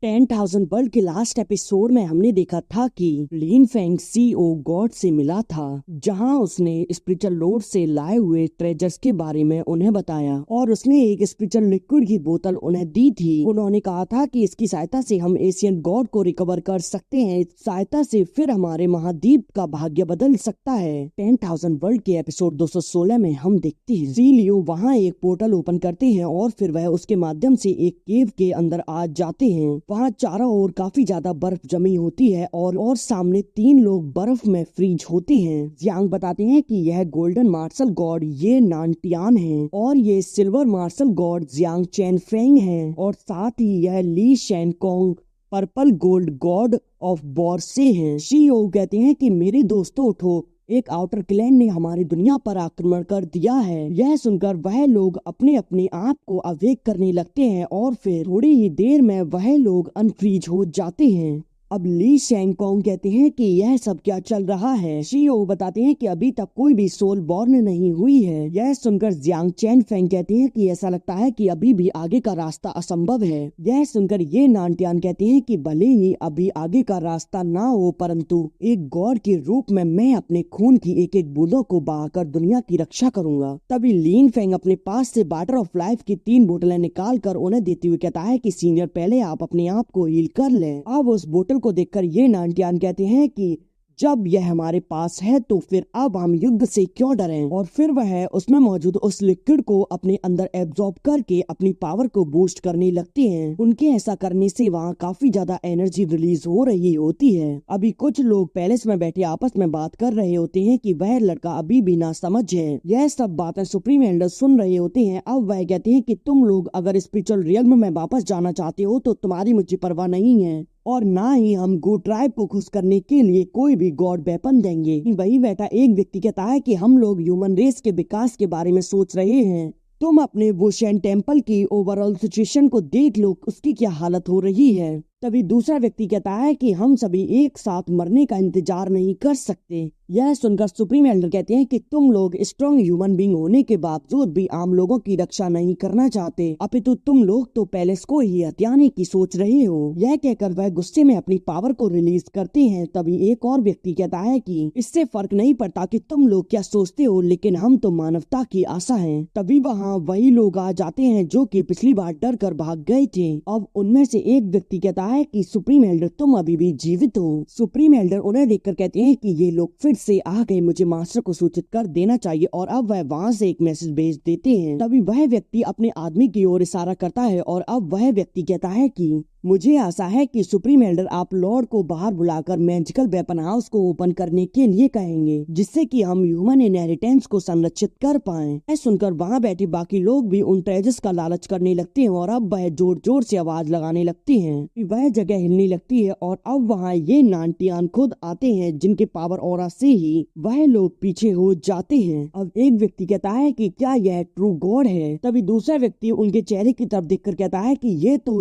10,000 world के last episode में हमने देखा था कि लिन फेंग सीओ गॉड से मिला था, जहां उसने स्पिरिचुअल लॉर्ड से लाए हुए ट्रेजर्स के बारे में उन्हें बताया और उसने एक स्पिरिचुअल लिक्विड की बोतल उन्हें दी थी। उन्होंने कहा था कि इसकी सहायता से हम एशियन गॉड को रिकवर कर सकते हैं, इस सहायता से फिर हमारे महाद्वीप का भाग्य बदल सकता है। 10,000 वर्ल्ड के एपिसोड 216 में हम देखते हैं सी लियो वहाँ एक पोर्टल ओपन करते हैं और फिर वह उसके माध्यम से एक केव के अंदर आ जाते हैं। वहाँ चारों ओर काफी ज्यादा बर्फ जमी होती है और सामने 3 लोग बर्फ में फ्रीज होते हैं। जियांग बताते हैं कि यह गोल्डन मार्शल गॉड ये नानटियान है और ये silver martial god Jiang Chen Feng है और साथ ही यह Li Shen Kong purple gold god of war से हैं। शीओ कहते हैं कि मेरे दोस्तों उठो, एक आउटर क्लैन ने हमारी दुनिया पर आक्रमण कर दिया है। यह सुनकर वह लोग अपने अपने आप को अवेक करने लगते हैं और फिर थोड़ी ही देर में वह लोग अनफ्रीज हो जाते हैं। अब ली शेंगकोंग कहते हैं कि यह सब क्या चल रहा है। शीओ बताते हैं कि अभी तक कोई भी सोल बॉर्न नहीं हुई है। यह सुनकर जियांग चैन फेंग कहते हैं कि ऐसा लगता है कि अभी भी आगे का रास्ता असंभव है। यह सुनकर ये नानटियान कहते हैं कि भले ही अभी आगे का रास्ता ना हो, परंतु एक गॉड के रूप में मैं अपने खून की एक एक बूंदों को बहाकर दुनिया की रक्षा करूंगा। तभी लीन फेंग अपने पास से वाटर ऑफ लाइफ की 3 बोतलें निकाल कर उन्हें देते हुए कहता है कि सीनियर पहले आप अपने आप को हील कर लें। अब उस बोतल को देखकर ये नानटियान कहते हैं कि जब यह हमारे पास है तो फिर अब हम युद्ध से क्यों डरें। और फिर वह उसमें मौजूद उस लिक्विड को अपने अंदर एब्जॉर्ब करके अपनी पावर को बूस्ट करने लगते हैं। उनके ऐसा करने से वहाँ काफी ज्यादा एनर्जी रिलीज हो रही होती है। अभी कुछ लोग पैलेस में बैठे आपस में बात कर रहे होते हैं कि वह लड़का अभी भी ना समझ है। यह सब बातें सुप्रीम एल्डर सुन रहे होते हैं। अब वह कहते हैं कि तुम लोग अगर स्पिरिचुअल रियल्म में वापस जाना चाहते हो तो तुम्हारी मुझे परवाह नहीं है और ना ही हम गो ट्राइब को खुश करने के लिए कोई भी गॉड वेपन देंगे। वही बैठा एक व्यक्ति कहता है कि हम लोग ह्यूमन रेस के विकास के बारे में सोच रहे हैं। तुम अपने वुशेन टेम्पल की ओवरऑल सिचुएशन को देख लो, उसकी क्या हालत हो रही है। तभी दूसरा व्यक्ति कहता है कि हम सभी एक साथ मरने का इंतजार नहीं कर सकते। यह सुनकर सुप्रीम एल्डर कहते हैं कि तुम लोग स्ट्रॉन्ग ह्यूमन बीइंग होने के बावजूद भी आम लोगों की रक्षा नहीं करना चाहते, अपितु तुम लोग तो पैलेस को ही हथियाने की सोच रहे हो। यह कहकर वह गुस्से में अपनी पावर को रिलीज करते हैं। तभी एक और व्यक्ति कहता है कि इससे फर्क नहीं पड़ता कि तुम लोग क्या सोचते हो, लेकिन हम तो मानवता की आशा है। तभी वहाँ वही लोग आ जाते हैं जो कि पिछली बार डर कर भाग गए थे। अब उनमें से एक व्यक्ति कहता है कि सुप्रीम एल्डर तुम अभी भी जीवित हो। सुप्रीम एल्डर उन्हें देखकर कहते हैं कि ये लोग फिर से आ गए, मुझे मास्टर को सूचित कर देना चाहिए। और अब वह वहाँ से एक मैसेज भेज देते हैं। तभी वह व्यक्ति अपने आदमी की ओर इशारा करता है और अब वह व्यक्ति कहता है कि मुझे आशा है कि सुप्रीम एल्डर आप लॉर्ड को बाहर बुलाकर मैजिकल वेपन हाउस को ओपन करने के लिए कहेंगे, जिससे कि हम ह्यूमन इनहेरिटेंस को संरक्षित कर पाएं। यह सुनकर वहाँ बैठे बाकी लोग भी उन ट्रेजर्स का लालच करने लगते हैं और अब वह जोर जोर से आवाज लगाने लगती हैं। वह जगह हिलने लगती है और अब वहाँ ये नानटियान खुद आते हैं, जिनके पावर ऑरा से ही वह लोग पीछे हो जाते हैं। अब एक व्यक्ति कहता है कि क्या यह ट्रू गॉड है। तभी दूसरा व्यक्ति उनके चेहरे की तरफ देखकर कहता है कि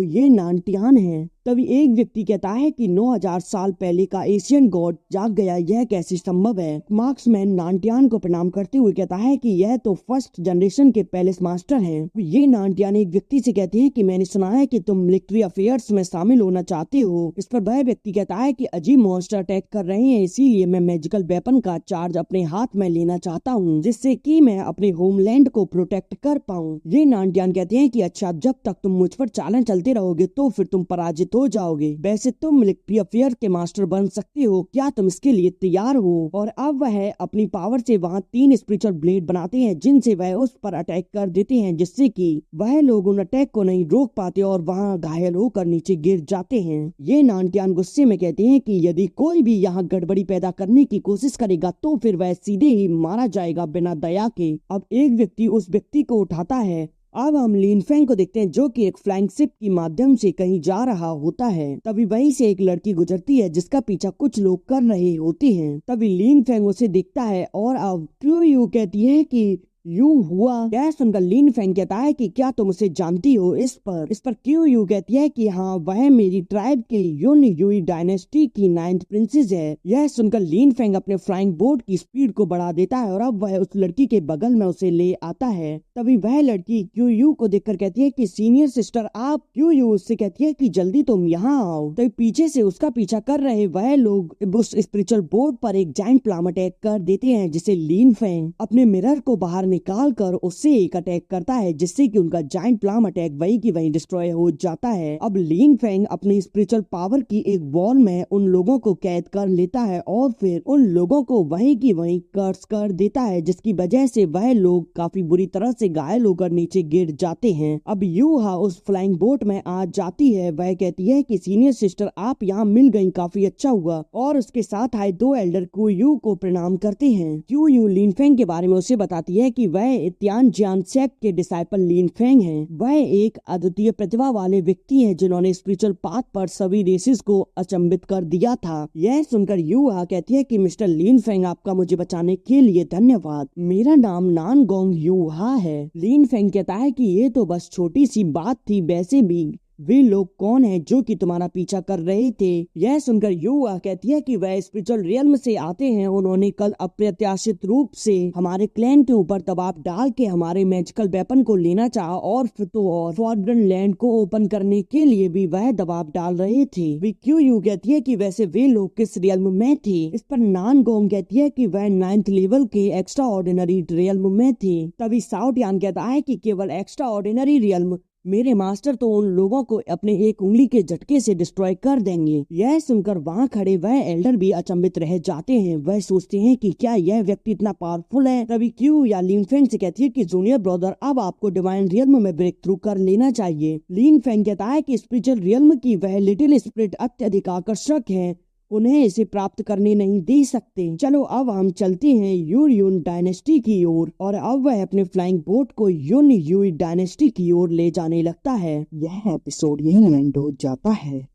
ये नानटियान है। तभी एक व्यक्ति कहता है कि 9000 साल पहले का एशियन गॉड जाग गया, यह कैसे संभव है। मार्क्समैन नानटियान को प्रणाम करते हुए कहता है कि यह तो फर्स्ट जनरेशन के पैलेस मास्टर हैं। ये नानटियान एक व्यक्ति से कहते हैं कि मैंने सुना है कि तुम मिलिट्री अफेयर्स में शामिल होना चाहते हो। इस पर वह व्यक्ति कहता है कि अजीब मॉन्स्टर अटैक कर रहे हैं, इसीलिए मैं मैजिकल वेपन का चार्ज अपने हाथ में लेना चाहता हूँ, जिससे कि मैं अपने होमलैंड को प्रोटेक्ट कर पाऊँ। ये नानटियान कहते हैं कि अच्छा, जब तक तुम मुझ पर चालन चलते रहोगे तो फिर तुम पराजित हो जाओगे। वैसे तुम मिलिट्री अफेयर के मास्टर बन सकते हो, क्या तुम इसके लिए तैयार हो। और अब वह अपनी पावर से वहाँ 3 स्पिरिचुअल ब्लेड बनाते हैं, जिनसे वह उस पर अटैक कर देते हैं, जिससे कि वह लोग उन अटैक को नहीं रोक पाते और वहाँ घायल होकर नीचे गिर जाते हैं। ये नानटियान गुस्से में कहते हैं कि यदि कोई भी यहाँ गड़बड़ी पैदा करने की कोशिश करेगा तो फिर वह सीधे ही मारा जाएगा बिना दया के। अब एक व्यक्ति उस व्यक्ति को उठाता है। अब हम लिन फेंग को देखते हैं जो कि एक फ्लाइंग शिप की माध्यम से कहीं जा रहा होता है। तभी वहीं से एक लड़की गुजरती है जिसका पीछा कुछ लोग कर रहे होते हैं। तभी लिन फेंग उसे देखता है और अब ट्रू यू कहती है कि यू हुआ। यह सुनकर लिन फेंग कहता है कि क्या तुम उसे जानती हो। इस पर क्यू यू कहती है कि हाँ, वह मेरी ट्राइब के युन युई डायनेस्टी की 9th प्रिंसेस है। यह सुनकर लिन फेंग अपने फ्लाइंग बोट की स्पीड को बढ़ा देता है और अब वह उस लड़की के बगल में उसे ले आता है। तभी वह लड़की क्यू यू को देखकर कहती है कि सीनियर सिस्टर आप। क्यू यू उससे कहती है कि जल्दी तुम यहाँ आओ। तभी पीछे से उसका पीछा कर रहे वह लोग उस स्पिरिचुअल बोट पर एक जाइंट प्लाम अटैक कर देते हैं, जिसे लिन फेंग अपने मिरर को बाहर निकाल कर उससे एक अटैक करता है, जिससे कि उनका जाइंट प्लाम अटैक वही की वही डिस्ट्रॉय हो जाता है। अब लिन फेंग अपनी स्पिरिचुअल पावर की एक वॉल में उन लोगों को कैद कर लेता है और फिर उन लोगों को वही की वही कर्स कर देता है, जिसकी वजह से वह लोग काफी बुरी तरह से घायल होकर नीचे गिर जाते हैं। अब यूहा उस फ्लाइंग बोट में आ जाती है। वह कहती है कि सीनियर सिस्टर आप यहाँ मिल गई, काफी अच्छा हुआ, और उसके साथ आए दो एल्डर क्यू यू को प्रणाम करते हैं। क्यू यू लिन फेंग के बारे में उसे बताती है कि वह तियान जियान सेक्ट के डिसाइपल लिन फेंग हैं। वह एक अद्वितीय प्रतिभा वाले व्यक्ति हैं जिन्होंने स्पिरिचुअल पाथ पर सभी रेसेस को अचंभित कर दिया था। यह सुनकर यूहा कहती है कि मिस्टर लिन फेंग आपका मुझे बचाने के लिए धन्यवाद। मेरा नाम नानगोंग यूहा है। लिन फेंग कहता है कि ये तो बस छोटी सी बात थी, वैसे भी वे लोग कौन हैं जो कि तुम्हारा पीछा कर रहे थे। यह सुनकर यूआ कहती है कि वह स्पिरिचुअल रियल्म से आते हैं। उन्होंने कल अप्रत्याशित रूप से हमारे क्लैन के ऊपर दबाव डाल के हमारे मैजिकल वेपन को लेना चाहा और फिर तो और फॉरबिडन लैंड को ओपन करने के लिए भी वह दबाव डाल रहे थे। वे क्यू यू कहती है कि वैसे वे लोग किस रियल्म में थे। इस पर नानगोंग कहती है कि वह 9th लेवल के एक्स्ट्रा ऑर्डिनरी रियल्म में थे। तभी साउथ यान कहता है कि केवल एक्स्ट्रा ऑर्डिनरी रियल्म मेरे मास्टर तो उन लोगों को अपने एक उंगली के झटके से डिस्ट्रॉय कर देंगे। यह सुनकर वहाँ खड़े वह एल्डर भी अचंभित रह जाते हैं। वह सोचते हैं कि क्या यह व्यक्ति इतना पावरफुल है। तभी क्यू या लिन फेंग से कहती है कि जूनियर ब्रदर अब आपको डिवाइन रियल्म में ब्रेक थ्रू कर लेना चाहिए। लिन फेंग कहता है कि स्पिरिचुअल रियल्म की वह लिटिल स्पिरिट अत्यधिक आकर्षक है, उन्हें इसे प्राप्त करने नहीं दे सकते। चलो अब हम चलते हैं यून डायनेस्टी की ओर। और अब वह अपने फ्लाइंग बोट को युन युई डायनेस्टी की ओर ले जाने लगता है। यह एपिसोड यहीं एंड हो जाता है।